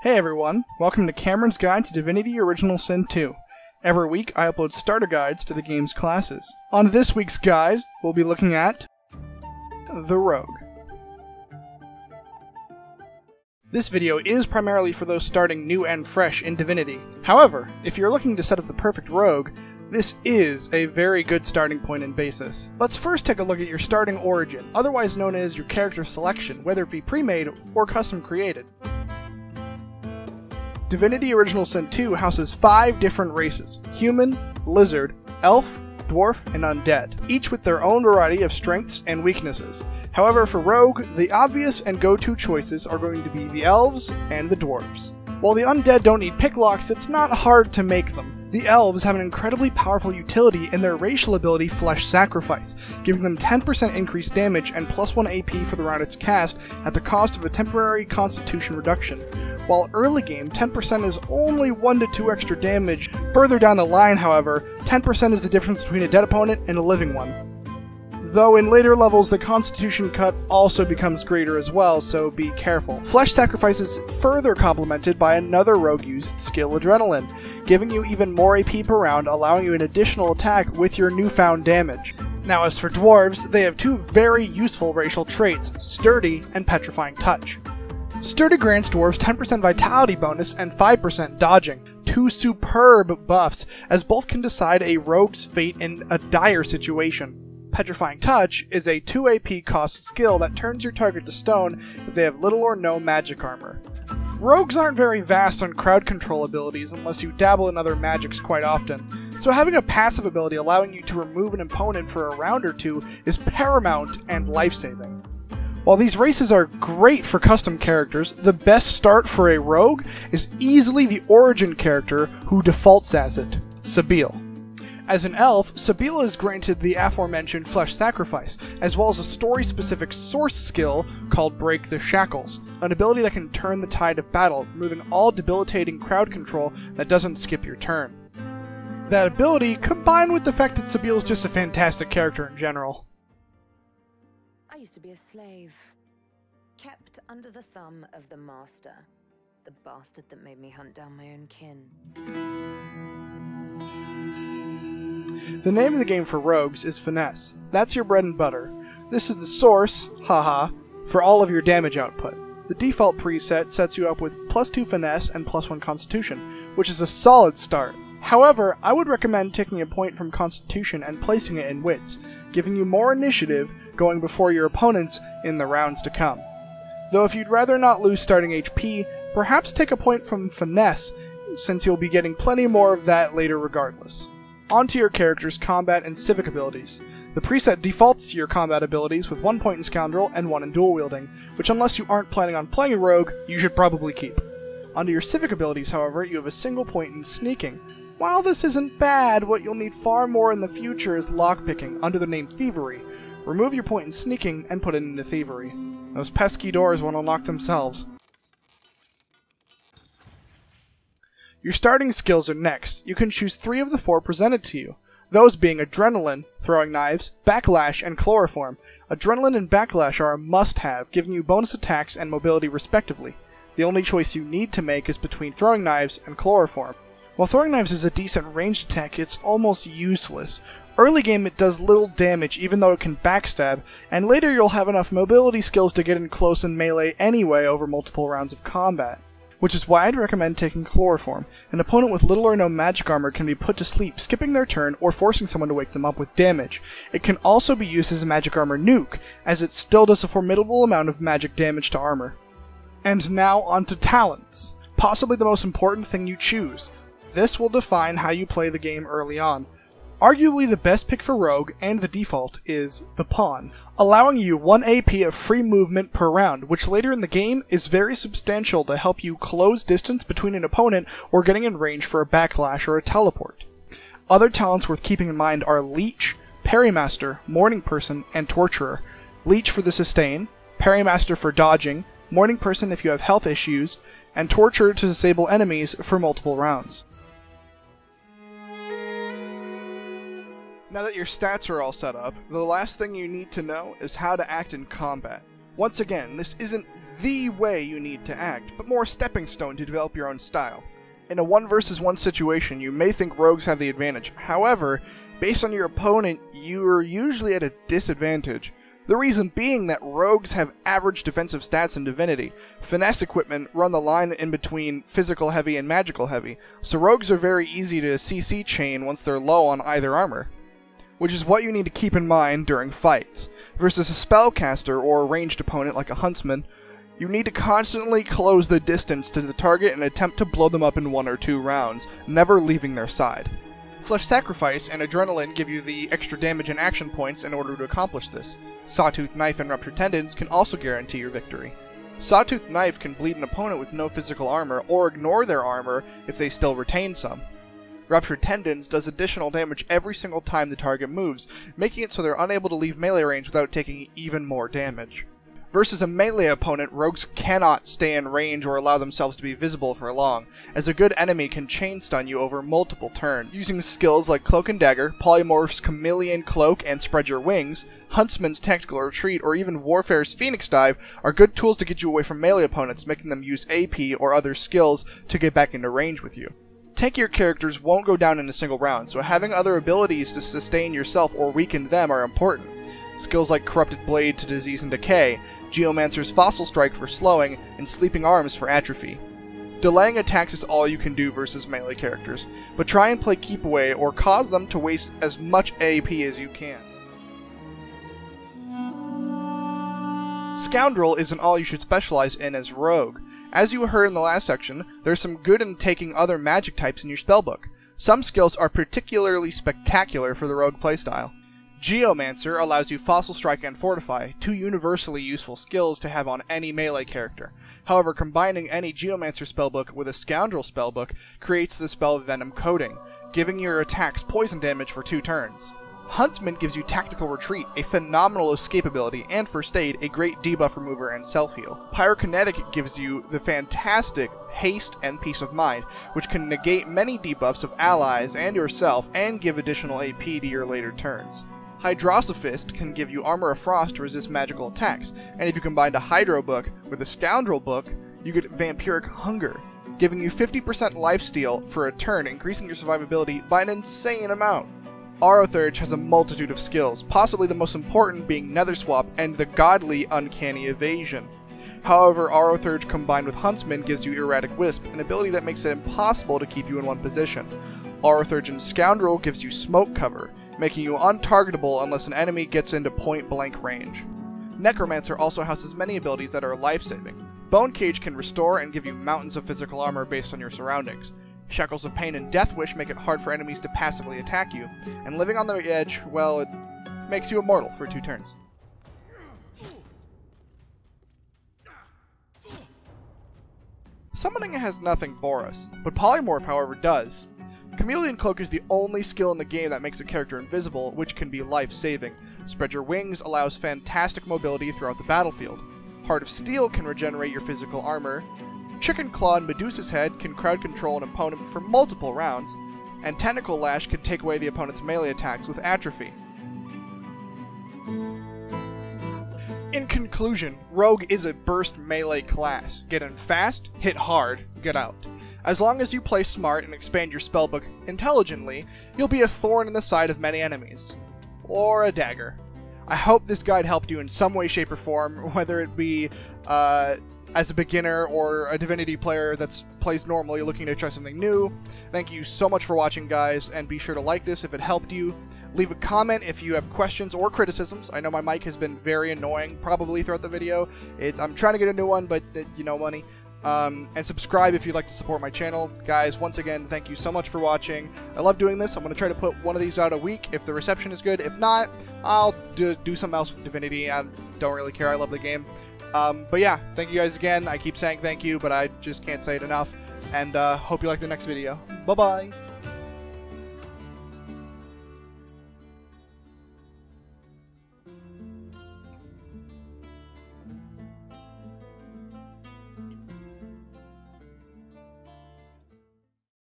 Hey everyone, welcome to Cameron's Guide to Divinity Original Sin 2. Every week I upload starter guides to the game's classes. On this week's guide, we'll be looking at the Rogue. This video is primarily for those starting new and fresh in Divinity. However, if you're looking to set up the perfect rogue, this is a very good starting point and basis. Let's first take a look at your starting origin, otherwise known as your character selection, whether it be pre-made or custom created. Divinity Original Sin 2 houses 5 different races: human, lizard, elf, dwarf, and undead, each with their own variety of strengths and weaknesses. However, for rogue, the obvious and go-to choices are going to be the elves and the dwarves. While the undead don't need picklocks, it's not hard to make them. The elves have an incredibly powerful utility in their racial ability Flesh Sacrifice, giving them 10% increased damage and plus 1 AP for the round it's cast at the cost of a temporary constitution reduction. While early game, 10% is only 1 to 2 extra damage. Further down the line, however, 10% is the difference between a dead opponent and a living one. Though in later levels, the constitution cut also becomes greater as well, so be careful. Flesh Sacrifice is further complemented by another rogue-used skill, Adrenaline, giving you even more AP per round, allowing you an additional attack with your newfound damage. Now as for dwarves, they have 2 very useful racial traits, Sturdy and Petrifying Touch. Sturdy grants dwarves 10% vitality bonus and 5% dodging, 2 superb buffs, as both can decide a rogue's fate in a dire situation. Petrifying Touch is a 2 AP cost skill that turns your target to stone if they have little or no magic armor. Rogues aren't very vast on crowd control abilities unless you dabble in other magics quite often, so having a passive ability allowing you to remove an opponent for a round or 2 is paramount and life-saving. While these races are great for custom characters, the best start for a rogue is easily the origin character who defaults as it, Sabile. As an elf, Sabile is granted the aforementioned Flesh Sacrifice, as well as a story-specific source skill called Break the Shackles, an ability that can turn the tide of battle, removing all debilitating crowd control that doesn't skip your turn. That ability, combined with the fact that Sabile is just a fantastic character in general. I used to be a slave, kept under the thumb of the master, the bastard that made me hunt down my own kin. The name of the game for rogues is Finesse. That's your bread and butter. This is the source, haha, for all of your damage output. The default preset sets you up with plus 2 Finesse and plus 1 Constitution, which is a solid start. However, I would recommend taking a point from Constitution and placing it in Wits, giving you more initiative going before your opponents in the rounds to come. Though if you'd rather not lose starting HP, perhaps take a point from Finesse, since you'll be getting plenty more of that later regardless. Onto your character's combat and civic abilities. The preset defaults to your combat abilities with 1 point in Scoundrel and 1 in Dual Wielding, which unless you aren't planning on playing a rogue, you should probably keep. Onto your civic abilities, however, you have a single point in Sneaking. While this isn't bad, what you'll need far more in the future is lockpicking, under the name Thievery. Remove your point in Sneaking and put it into Thievery. Those pesky doors won't unlock themselves. Your starting skills are next. You can choose 3 of the 4 presented to you, those being Adrenaline, Throwing Knives, Backlash, and Chloroform. Adrenaline and Backlash are a must-have, giving you bonus attacks and mobility respectively. The only choice you need to make is between Throwing Knives and Chloroform. While Throwing Knives is a decent ranged attack, it's almost useless. Early game it does little damage even though it can backstab, and later you'll have enough mobility skills to get in close and melee anyway over multiple rounds of combat. Which is why I'd recommend taking Chloroform. An opponent with little or no magic armor can be put to sleep, skipping their turn or forcing someone to wake them up with damage. It can also be used as a magic armor nuke, as it still does a formidable amount of magic damage to armor. And now onto talents. Possibly the most important thing you choose. This will define how you play the game early on. Arguably the best pick for Rogue, and the default, is the Pawn, allowing you 1 AP of free movement per round, which later in the game is very substantial to help you close distance between an opponent or getting in range for a backlash or a teleport. Other talents worth keeping in mind are Leech, Parrymaster, Morning Person, and Torturer. Leech for the sustain, Parrymaster for dodging, Morning Person if you have health issues, and Torturer to disable enemies for multiple rounds. Now that your stats are all set up, the last thing you need to know is how to act in combat. Once again, this isn't the way you need to act, but more a stepping stone to develop your own style. In a 1 versus 1 situation, you may think rogues have the advantage. However, based on your opponent, you are usually at a disadvantage. The reason being that rogues have average defensive stats in Divinity. Finesse equipment run the line in between physical heavy and magical heavy, so rogues are very easy to CC chain once they're low on either armor, which is what you need to keep in mind during fights. Versus a spellcaster or a ranged opponent like a huntsman, you need to constantly close the distance to the target and attempt to blow them up in 1 or 2 rounds, never leaving their side. Flesh Sacrifice and Adrenaline give you the extra damage and action points in order to accomplish this. Sawtooth Knife and Ruptured Tendons can also guarantee your victory. Sawtooth Knife can bleed an opponent with no physical armor or ignore their armor if they still retain some. Ruptured Tendons does additional damage every single time the target moves, making it so they're unable to leave melee range without taking even more damage. Versus a melee opponent, rogues cannot stay in range or allow themselves to be visible for long, as a good enemy can chain stun you over multiple turns. Using skills like Cloak and Dagger, Polymorph's Chameleon Cloak and Spread Your Wings, Huntsman's Tactical Retreat, or even Warfare's Phoenix Dive are good tools to get you away from melee opponents, making them use AP or other skills to get back into range with you. Tankier characters won't go down in a single round, so having other abilities to sustain yourself or weaken them are important. Skills like Corrupted Blade to Disease and Decay, Geomancer's Fossil Strike for slowing, and Sleeping Arms for atrophy. Delaying attacks is all you can do versus melee characters, but try and play keep away or cause them to waste as much AP as you can. Scoundrel isn't all you should specialize in as rogue. As you heard in the last section, there's some good in taking other magic types in your spellbook. Some skills are particularly spectacular for the rogue playstyle. Geomancer allows you Fossil Strike and Fortify, 2 universally useful skills to have on any melee character. However, combining any Geomancer spellbook with a Scoundrel spellbook creates the spell Venom Coating, giving your attacks poison damage for 2 turns. Huntsman gives you Tactical Retreat, a phenomenal escape ability, and First Aid, a great debuff remover and self-heal. Pyrokinetic gives you the fantastic Haste and Peace of Mind, which can negate many debuffs of allies and yourself and give additional AP to your later turns. Hydrosophist can give you Armor of Frost to resist magical attacks, and if you combined a Hydro book with a Scoundrel book, you get Vampiric Hunger, giving you 50% lifesteal for a turn, increasing your survivability by an insane amount. Arothurge has a multitude of skills, possibly the most important being Nether Swap and the godly Uncanny Evasion. However, Arothurge combined with Huntsman gives you Erratic Wisp, an ability that makes it impossible to keep you in one position. Arothurge and Scoundrel gives you Smoke Cover, making you untargetable unless an enemy gets into point-blank range. Necromancer also houses many abilities that are life-saving. Bone Cage can restore and give you mountains of physical armor based on your surroundings. Shackles of Pain and Death Wish make it hard for enemies to passively attack you, and living on the edge, well, it makes you immortal for 2 turns. Summoning has nothing for us, but Polymorph, however, does. Chameleon Cloak is the only skill in the game that makes a character invisible, which can be life-saving. Spread Your Wings allows fantastic mobility throughout the battlefield. Heart of Steel can regenerate your physical armor. Chicken Claw and Medusa's Head can crowd control an opponent for multiple rounds, and Tentacle Lash can take away the opponent's melee attacks with atrophy. In conclusion, Rogue is a burst melee class. Get in fast, hit hard, get out. As long as you play smart and expand your spellbook intelligently, you'll be a thorn in the side of many enemies. Or a dagger. I hope this guide helped you in some way, shape, or form, whether it be as a beginner or a Divinity player that plays normally looking to try something new. Thank you so much for watching, guys, and be sure to like this if it helped you. Leave a comment if you have questions or criticisms. I know my mic has been very annoying probably throughout the video. I'm trying to get a new one, but you know, money. And subscribe if you'd like to support my channel. Guys, once again, thank you so much for watching. I love doing this. I'm going to try to put one of these out a week if the reception is good. If not, I'll do something else with Divinity. I don't really care. I love the game. But yeah, thank you guys again. I keep saying thank you, but I just can't say it enough. And hope you like the next video. Bye-bye.